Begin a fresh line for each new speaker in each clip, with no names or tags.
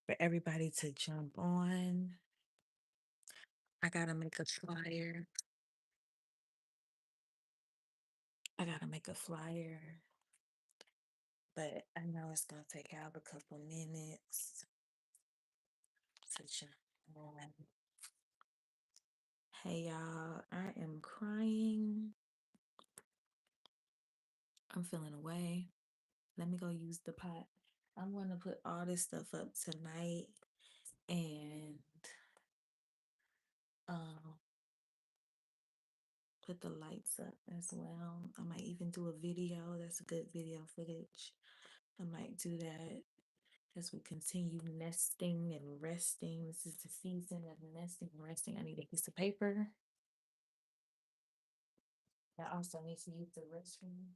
for everybody to jump on. I gotta make a flyer. I gotta make a flyer, but I know it's gonna take out a couple minutes to jump on. Hey y'all, I am crying. I'm feeling away. Let me go use the pot. I'm gonna put all this stuff up tonight and um put the lights up as well. I might even do a video. That's a good video footage. I might do that as we continue nesting and resting. This is the season of nesting and resting. I need a piece of paper. I also need to use the restroom.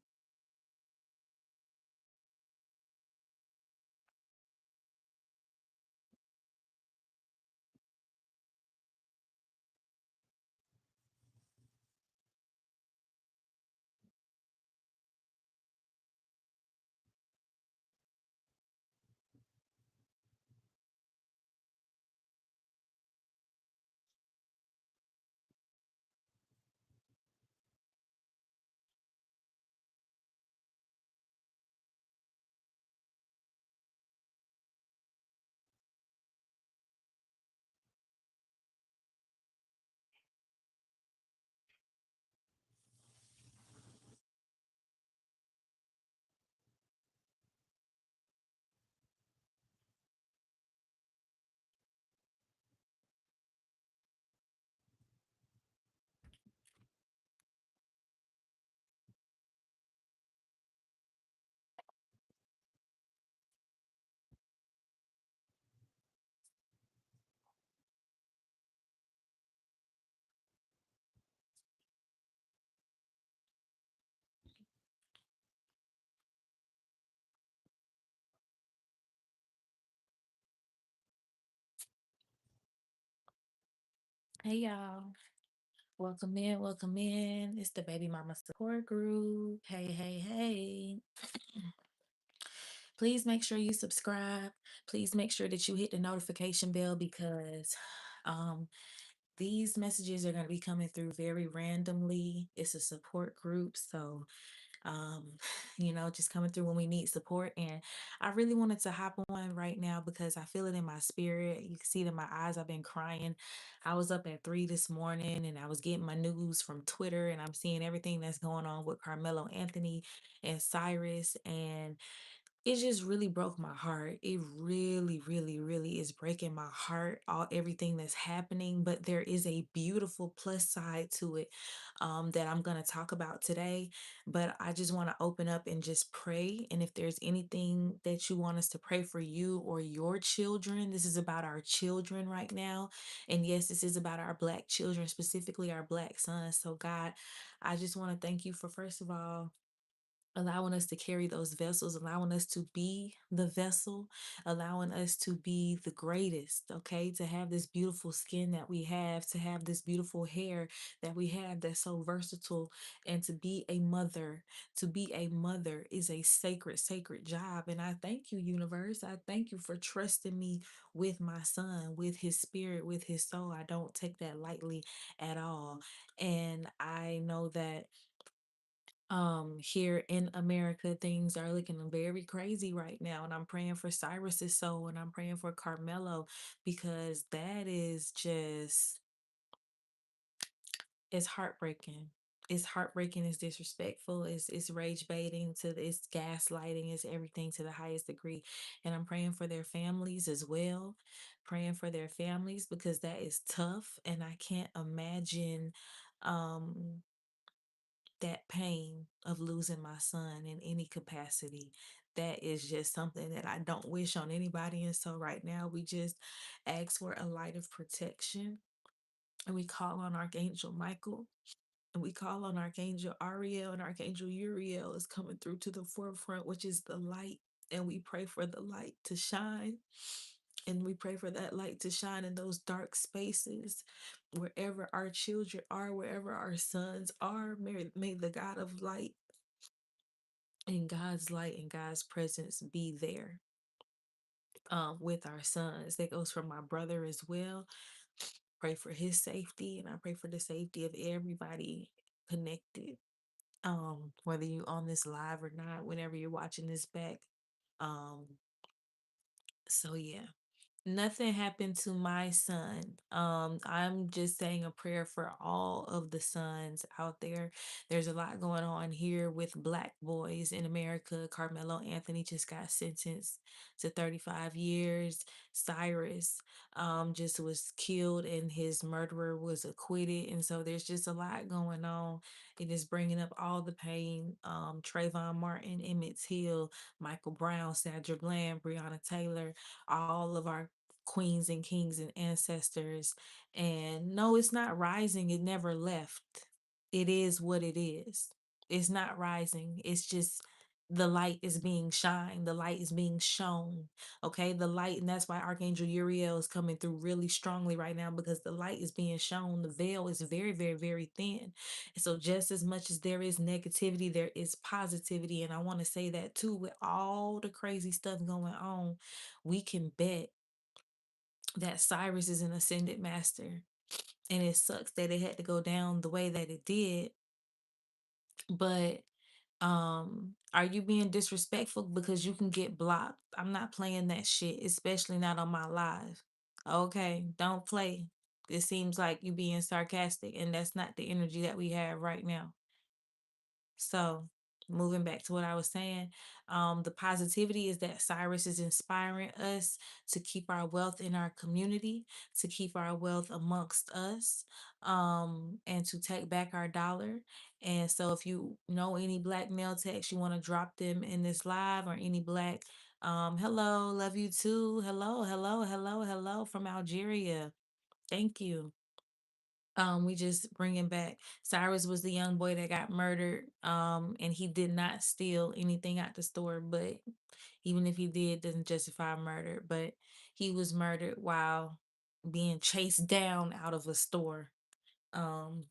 Hey y'all. Welcome in, welcome in. It's the Baby Mama Support Group. Hey, hey, hey. Please make sure you subscribe. Please make sure that you hit the notification bell because um these messages are going to be coming through very randomly. It's a support group, so um just coming through when we need support. And I really wanted to hop on right now because I feel it in my spirit. You can see it in my eyes. I've been crying. I was up at 3 this morning and I was getting my news from Twitter, and I'm seeing everything that's going on with Carmelo Anthony and Cyrus, and it just really broke my heart. It really, really, really is breaking my heart, all everything that's happening. But there is a beautiful plus side to it, that I'm gonna talk about today. But I just want to open up and just pray. And if there's anything that you want us to pray for you or your children, this is about our children right now. And yes, this is about our Black children, specifically our Black sons. So God, I just want to thank you for, first of all, allowing us to carry those vessels, allowing us to be the vessel, allowing us to be the greatest, okay? To have this beautiful skin that we have, to have this beautiful hair that we have that's so versatile, and to be a mother. To be a mother is a sacred, sacred job. And I thank you, universe. I thank you for trusting me with my son, with his spirit, with his soul. I don't take that lightly at all. And I know that here in America things are looking very crazy right now, and I'm praying for Cyrus's soul, and I'm praying for Carmelo, because that is just, it's heartbreaking. It's heartbreaking, it's disrespectful, it's rage baiting, it's gaslighting, it's everything to the highest degree. And I'm praying for their families as well, praying for their families, because that is tough, and I can't imagine um that pain of losing my son in any capacity. That is just something that I don't wish on anybody. And so right now we just ask for a light of protection, and we call on Archangel Michael, and we call on Archangel Ariel, and Archangel Uriel is coming through to the forefront, which is the light. And we pray for the light to shine. And we pray for that light to shine in those dark spaces, wherever our children are, wherever our sons are. May the God of light and God's light and God's presence be there. with our sons. That goes for my brother as well. Pray for his safety, and I pray for the safety of everybody connected. Whether you on this live or not, whenever you're watching this back. Um, so yeah. Nothing happened to my son. I'm just saying a prayer for all of the sons out there. There's a lot going on here with black boys in America. Carmelo Anthony just got sentenced to 35 years. Cyrus just was killed and his murderer was acquitted. And so there's just a lot going on. It is bringing up all the pain. Trayvon Martin, Emmett Till, Michael Brown, Sandra Bland, Breonna Taylor, all of our queens and kings and ancestors. And no, it's not rising. It never left. It is what it is. It's not rising. It's just the light is being shined. The light is being shown. Okay. The light, and that's why Archangel Uriel is coming through really strongly right now because the light is being shown. The veil is very, very, very thin. And so just as much as there is negativity, there is positivity. And I want to say that too, with all the crazy stuff going on, we can bet that Cyrus is an ascended master. And it sucks that it had to go down the way that it did. But are you being disrespectful? Because you can get blocked. I'm not playing that shit, especially not on my live. Okay, don't play. It seems like you being sarcastic, and that's not the energy that we have right now. So, moving back to what I was saying, the positivity is that Cyrus is inspiring us to keep our wealth in our community, to keep our wealth amongst us, and to take back our dollar. And so, if you know any black male texts, you want to drop them in this live, or any black, hello, love you too. Hello, hello, hello, hello from Algeria. Thank you. We just bringing back Cyrus was the young boy that got murdered. And he did not steal anything out the store, but even if he did, doesn't justify murder. But he was murdered while being chased down out of a store. Um,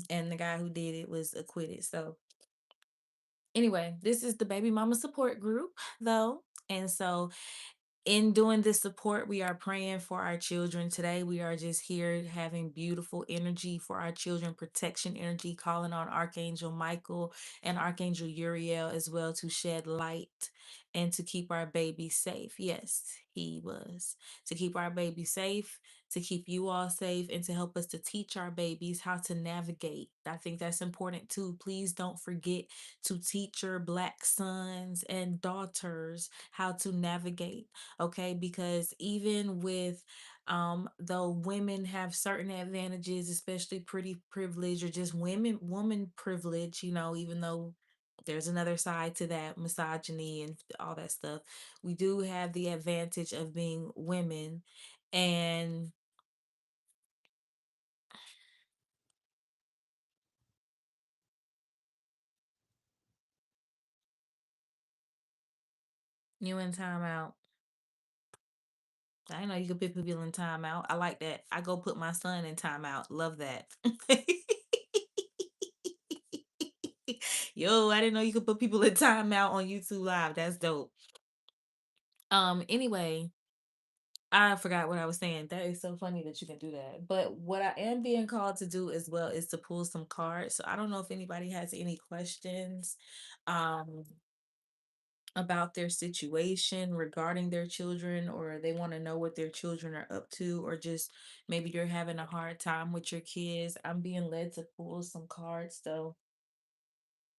and the guy who did it was acquitted. So anyway, this is the baby mama support group, though. And so in doing this support, we are praying for our children today. We are just here having beautiful energy for our children, protection energy, calling on Archangel Michael and Archangel Uriel as well to shed light and to keep our baby safe. Yes, he was. To keep our baby safe, to keep you all safe, and to help us to teach our babies how to navigate. I think that's important too. Please don't forget to teach your black sons and daughters how to navigate. Okay, because even with though women have certain advantages, especially pretty privilege or just woman privilege, even though there's another side to that, misogyny and all that stuff, we do have the advantage of being women. And you in timeout. I know you can put people in timeout. I like that. I go put my son in timeout. Love that. Yo, I didn't know you could put people in timeout on YouTube Live. That's dope. Anyway, I forgot what I was saying. That is so funny that you can do that. But what I am being called to do as well is to pull some cards. So I don't know if anybody has any questions um about their situation regarding their children, or they want to know what their children are up to, or just maybe you're having a hard time with your kids. I'm being led to pull some cards though,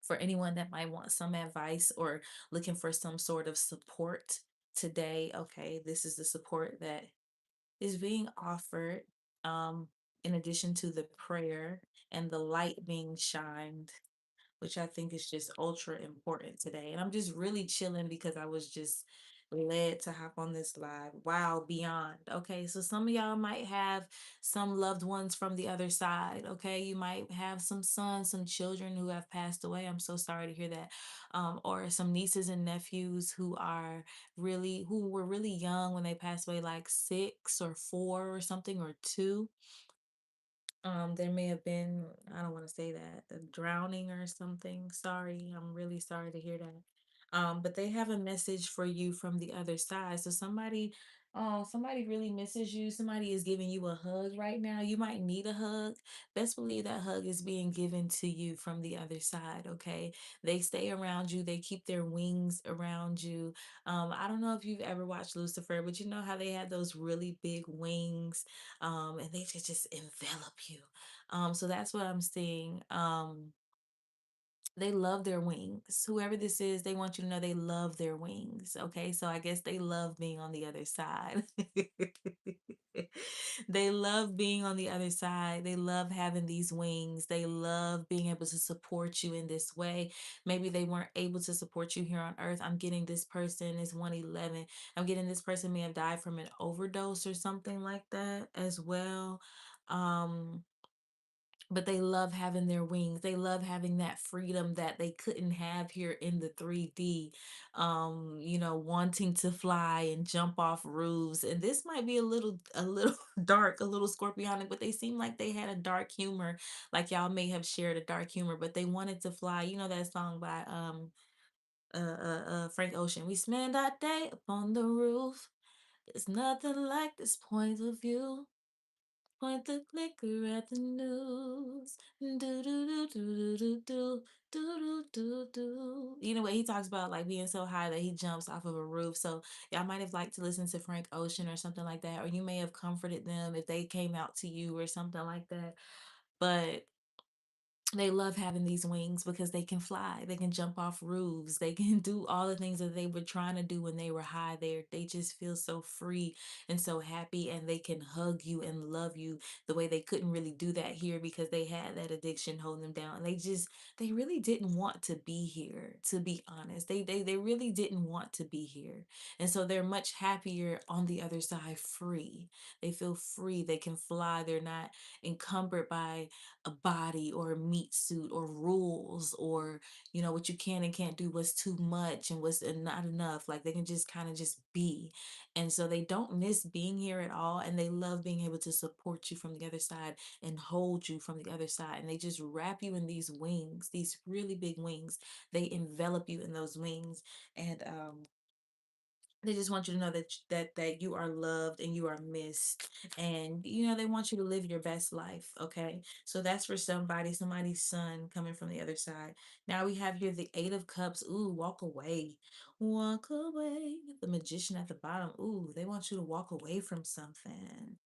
for anyone that might want some advice or looking for some sort of support today. Okay, this is the support that is being offered, in addition to the prayer and the light being shined, which I think is just ultra important today. And I'm just really chilling because I was just led to hop on this live. Wow, beyond. Okay, so some of y'all might have some loved ones from the other side. Okay, you might have some sons, some children who have passed away. I'm so sorry to hear that. Or some nieces and nephews who were really young when they passed away, like 6 or 4 or something, or 2. There may have been, I don't want to say that, a drowning or something. Sorry, I'm really sorry to hear that. But they have a message for you from the other side. So somebody really misses you. Somebody is giving you a hug right now. You might need a hug. Best believe that hug is being given to you from the other side. Okay. They stay around you. They keep their wings around you. I don't know if you've ever watched Lucifer, but you know how they had those really big wings, and they just envelop you. So that's what I'm seeing. They love their wings. Whoever this is, they want you to know they love their wings. Okay. So I guess they love being on the other side. They love being on the other side. They love having these wings. They love being able to support you in this way. Maybe they weren't able to support you here on earth. I'm getting this person is 111. I'm getting this person may have died from an overdose or something like that as well. Um, but they love having their wings. They love having that freedom that they couldn't have here in the 3D. Wanting to fly and jump off roofs. And this might be a little dark, a little scorpionic, but they seem like they had a dark humor. Like y'all may have shared a dark humor, but they wanted to fly. You know that song by Frank Ocean. We spend our day upon the roof. There's nothing like this point of view. Point the clicker at the news. Do do do do do do do do do do. You know what he talks about, like being so high that he jumps off of a roof. So y'all might have liked to listen to Frank Ocean or something like that, or you may have comforted them if they came out to you or something like that. But they love having these wings because they can fly, they can jump off roofs, they can do all the things that they were trying to do when they were high there. They just feel so free and so happy, and they can hug you and love you the way they couldn't really do that here because they had that addiction holding them down. And they really didn't want to be here, to be honest. They really didn't want to be here. And so they're much happier on the other side, free. They feel free, they can fly, they're not encumbered by a body or a meat suit or rules or what you can and can't do, what's too much and what's not enough. Like they can just kind of just be. And so they don't miss being here at all, and they love being able to support you from the other side and hold you from the other side, and they just wrap you in these wings, these really big wings. They envelop you in those wings, and they just want you to know that you are loved and you are missed, and they want you to live your best life. Okay, so that's for somebody's son coming from the other side. Now we have here the 8 of Cups. Ooh, walk away, walk away. The Magician at the bottom. Ooh, they want you to walk away from something.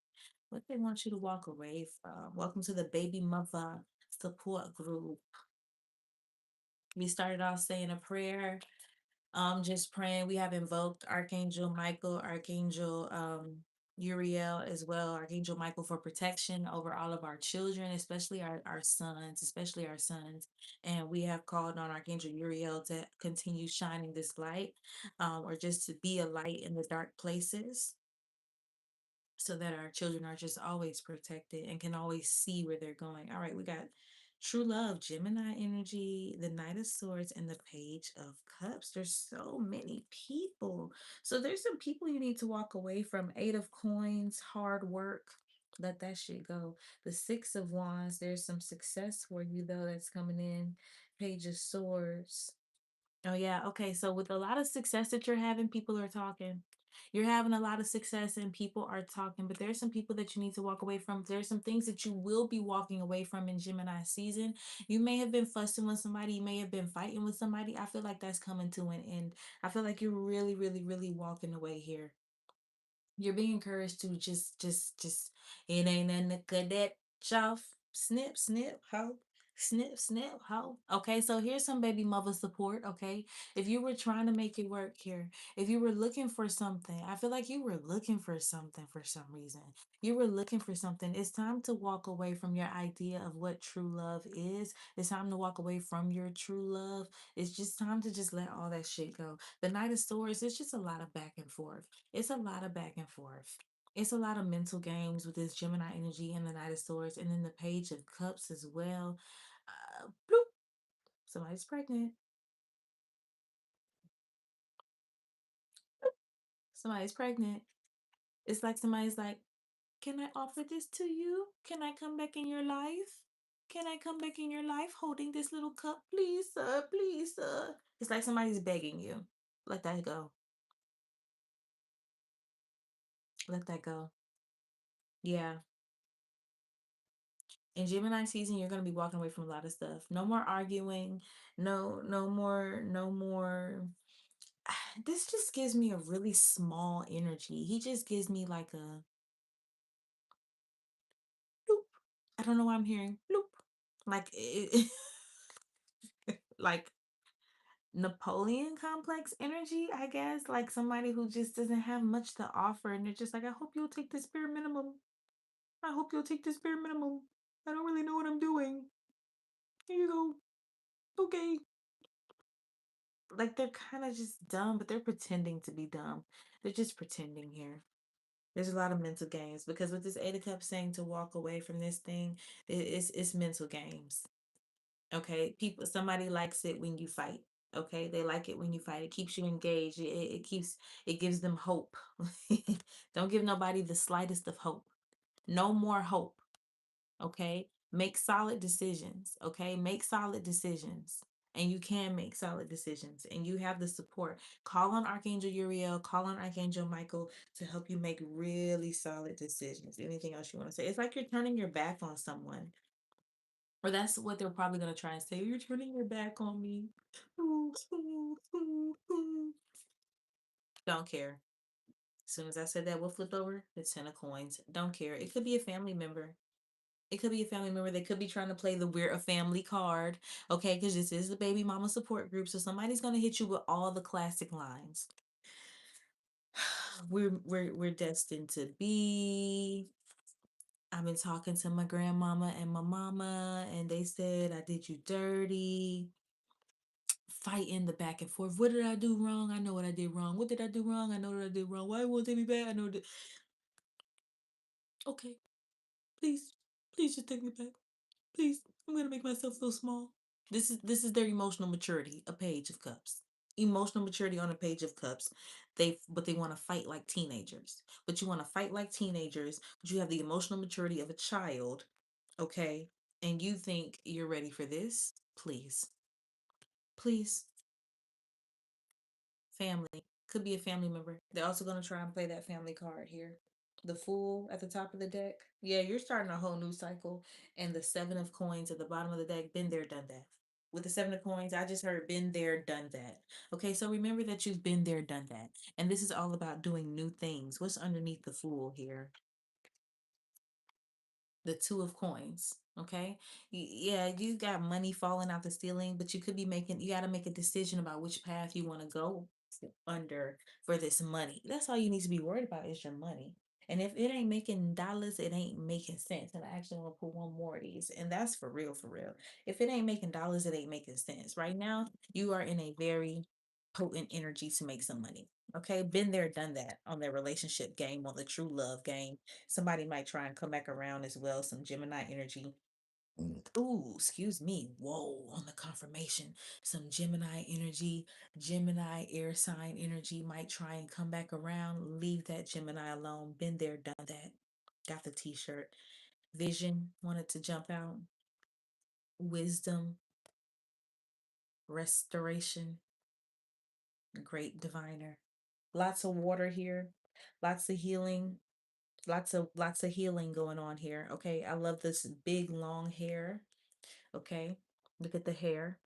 What they want you to walk away from? Welcome to the Baby Mother support group. We started off saying a prayer, just praying. We have invoked Archangel Michael, Archangel Uriel as well, Archangel Michael for protection over all of our children, especially our sons, especially our sons. And we have called on Archangel Uriel to continue shining this light, or just to be a light in the dark places, so that our children are just always protected and can always see where they're going. All right, we got True Love, Gemini energy, the Knight of Swords, and the Page of Cups. There's so many people. So there's some people you need to walk away from. 8 of Coins, hard work. Let that shit go. The 6 of Wands, there's some success for you though that's coming in. Page of Swords. Oh yeah, okay. So with a lot of success that you're having, people are talking. You're having a lot of success and people are talking, but there's some people that you need to walk away from. There's some things that you will be walking away from in Gemini season. You may have been fussing with somebody, you may have been fighting with somebody. I feel like that's coming to an end. I feel like you're really, really, really walking away here. You're being encouraged to just it ain't nothing to cut that off. Snip, snip, ho. Snip, snip, ho. Okay, so here's some baby mother support. Okay, if you were trying to make it work here, if you were looking for something, I feel like you were looking for something for some reason. You were looking for something. It's time to walk away from your idea of what true love is. It's time to walk away from your true love. It's just time to just let all that shit go. The Knight of Swords, it's just a lot of back and forth. It's a lot of back and forth. It's a lot of mental games with this Gemini energy and the Knight of Swords, and then the Page of Cups as well. Bloop, somebody's pregnant. Somebody's pregnant. It's like somebody's like, can I offer this to you? Can I come back in your life? Can I come back in your life holding this little cup? Please, sir. Please, sir. It's like somebody's begging you. Let that go. Let that go. Yeah. In Gemini season, you're gonna be walking away from a lot of stuff. No more arguing. No more. This just gives me a really small energy. He just gives me like a bloop. I don't know why I'm hearing bloop. Like like Napoleon complex energy, I guess. Like somebody who just doesn't have much to offer, and they're just like, I hope you'll take this bare minimum. I hope you'll take this bare minimum. I don't really know what I'm doing. Here you go. Okay. Like they're kind of just dumb, but they're pretending to be dumb. They're just pretending here. There's a lot of mental games because with this Eight of Cups saying to walk away from this thing, it's mental games. Okay, people, somebody likes it when you fight. Okay, they like it when you fight. It keeps you engaged. It gives them hope. Don't give nobody the slightest of hope. No more hope. Okay, make solid decisions. Okay, make solid decisions. And you can make solid decisions, and you have the support. Call on Archangel Uriel, call on Archangel Michael to help you make really solid decisions. Anything else you want to say? It's like you're turning your back on someone, or that's what they're probably going to try and say. You're turning your back on me. Don't care. As soon as I said that, we'll flip over the 10 of coins. Don't care. It could be a family member. It could be a family member. They could be trying to play the we're a family card. Okay, because this is the baby mama support group. So somebody's gonna hit you with all the classic lines. We're destined to be. I've been talking to my grandmama and my mama, and they said I did you dirty. Fighting the back and forth. What did I do wrong? I know what I did wrong. What did I do wrong? I know what I did wrong. Why won't they be back? I know that. Okay, please, please just take me back. Please, I'm gonna make myself feel small. This is their emotional maturity. A page of cups. Emotional maturity on a page of cups. They want to fight like teenagers. But you want to fight like teenagers, but you have the emotional maturity of a child, okay? And you think you're ready for this? Please. Please. Family. Could be a family member. They're also going to try and play that family card here. The Fool at the top of the deck. Yeah, you're starting a whole new cycle. And the Seven of Coins at the bottom of the deck. Been there, done that. With the Seven of Coins, I just heard been there, done that. Okay, so remember that you've been there, done that. And this is all about doing new things. What's underneath the Fool here? The Two of Coins. Okay, yeah, you got money falling out the ceiling, but you got to make a decision about which path you want to go under for this money. That's all you need to be worried about is your money. And if it ain't making dollars, it ain't making sense. And I actually want to put one more of these, and that's for real, for real. If it ain't making dollars, it ain't making sense. Right now, you are in a very potent energy to make some money. Okay, been there, done that on their relationship game, on the true love game. Somebody might try and come back around as well. Some Gemini energy. Ooh, excuse me. Whoa, on the confirmation. Some Gemini energy, Gemini air sign energy might try and come back around. Leave that Gemini alone. Been there, done that. Got the t shirt. Vision wanted to jump out. Wisdom, restoration, great diviner. Lots of water here. Lots of healing. Lots of healing going on here. Okay. I love this big long hair. Okay. Look at the hair.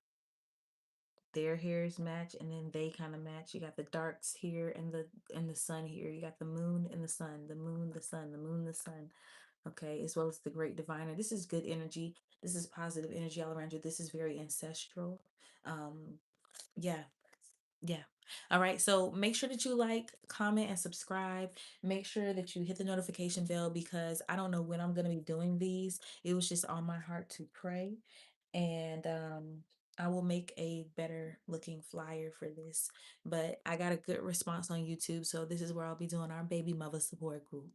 Their hairs match and then they kind of match. You got the darks here and the sun here. You got the moon and the sun, the moon, the sun, the moon, the sun. Okay, as well as the great diviner. This is good energy. This is positive energy all around you. This is very ancestral. Um, yeah, yeah. All right. So make sure that you like, comment, and subscribe. Make sure that you hit the notification bell because I don't know when I'm going to be doing these. It was just on my heart to pray. And I will make a better looking flyer for this. But I got a good response on YouTube. So this is where I'll be doing our baby mother support group.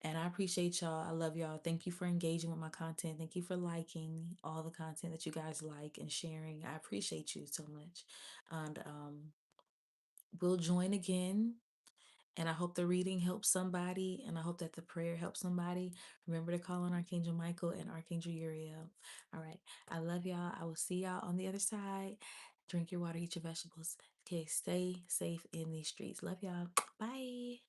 And I appreciate y'all. I love y'all. Thank you for engaging with my content. Thank you for liking all the content that you guys like and sharing. I appreciate you so much. And we'll join again. And I hope the reading helps somebody. And I hope that the prayer helps somebody. Remember to call on Archangel Michael and Archangel Uriel. All right. I love y'all. I will see y'all on the other side. Drink your water, eat your vegetables. Okay, stay safe in these streets. Love y'all. Bye.